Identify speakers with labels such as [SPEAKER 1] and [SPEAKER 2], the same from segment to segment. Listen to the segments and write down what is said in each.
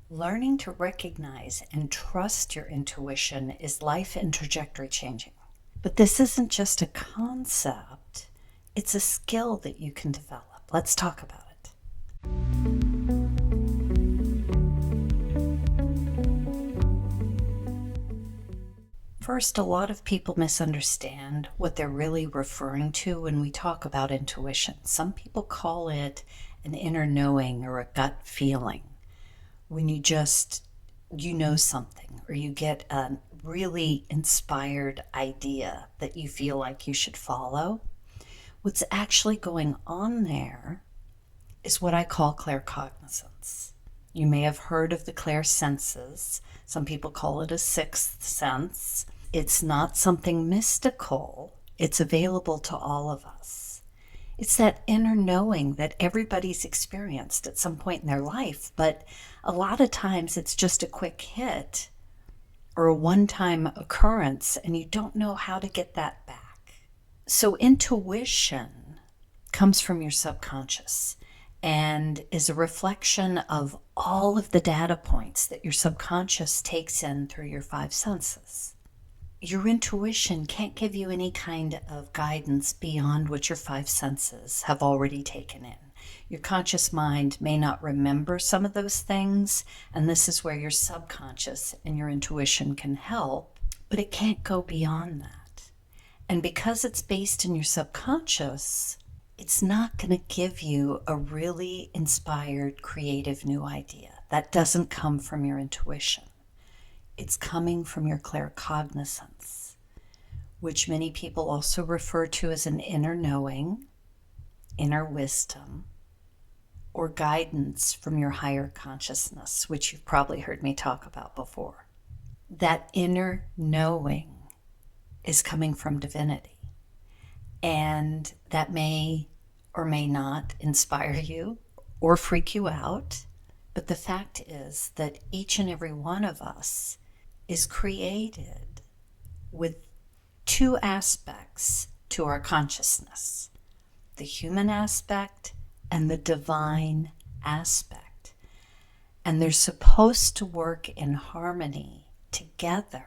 [SPEAKER 1] Learning to recognize and trust your intuition is life and trajectory changing. But this isn't just a concept, it's a skill that you can develop. Let's talk about it. First, a lot of people misunderstand what they're really referring to when we talk about intuition. Some people call it an inner knowing or a gut feeling. When you know something, or you get a really inspired idea that you feel like you should follow. What's actually going on there is what I call claircognizance. You may have heard of the clairsenses. Some people call it a sixth sense. It's not something mystical. It's available to all of us. It's that inner knowing that everybody's experienced at some point in their life, but a lot of times it's just a quick hit or a one-time occurrence, and you don't know how to get that back. So intuition comes from your subconscious and is a reflection of all of the data points that your subconscious takes in through your five senses. Your intuition can't give you any kind of guidance beyond what your five senses have already taken in. Your conscious mind may not remember some of those things, and this is where your subconscious and your intuition can help, but it can't go beyond that. And because it's based in your subconscious, it's not going to give you a really inspired, creative new idea. That doesn't come from your intuition. It's coming from your claircognizance, which many people also refer to as an inner knowing, inner wisdom, or guidance from your higher consciousness, which you've probably heard me talk about before. That inner knowing is coming from divinity, and that may or may not inspire you or freak you out, but the fact is that each and every one of us is created with two aspects to our consciousness, the human aspect and the divine aspect. And they're supposed to work in harmony together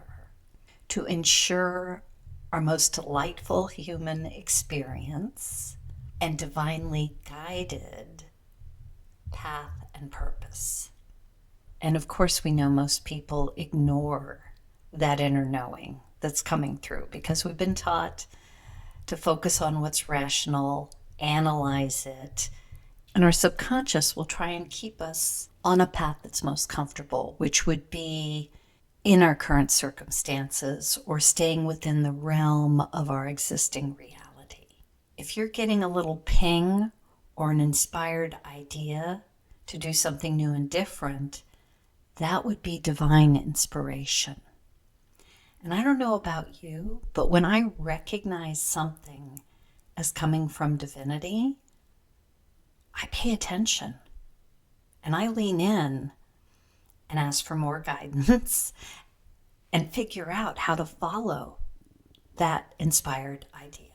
[SPEAKER 1] to ensure our most delightful human experience and divinely guided path and purpose. And of course, we know most people ignore that inner knowing that's coming through because we've been taught to focus on what's rational, analyze it, and our subconscious will try and keep us on a path that's most comfortable, which would be in our current circumstances or staying within the realm of our existing reality. If you're getting a little ping or an inspired idea to do something new and different, that would be divine inspiration. And I don't know about you, but when I recognize something as coming from divinity, I pay attention and I lean in and ask for more guidance and figure out how to follow that inspired idea.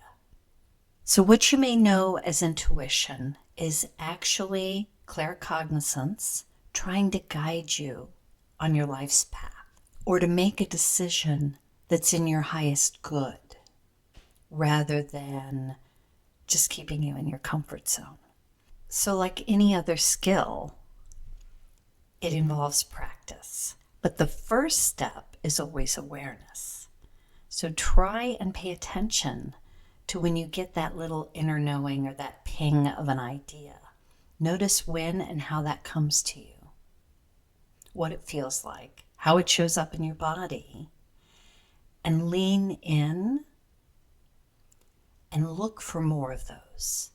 [SPEAKER 1] So what you may know as intuition is actually claircognizance, trying to guide you on your life's path or to make a decision that's in your highest good rather than just keeping you in your comfort zone. So like any other skill, it involves practice. But the first step is always awareness. So try and pay attention to when you get that little inner knowing or that ping of an idea. Notice when and how that comes to you, what it feels like, how it shows up in your body, and lean in and look for more of those.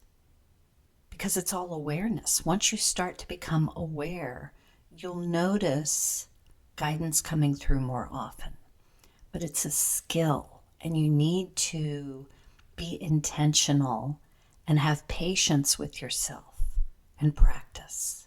[SPEAKER 1] Because it's all awareness. Once you start to become aware, you'll notice guidance coming through more often. But it's a skill, and you need to be intentional and have patience with yourself and practice.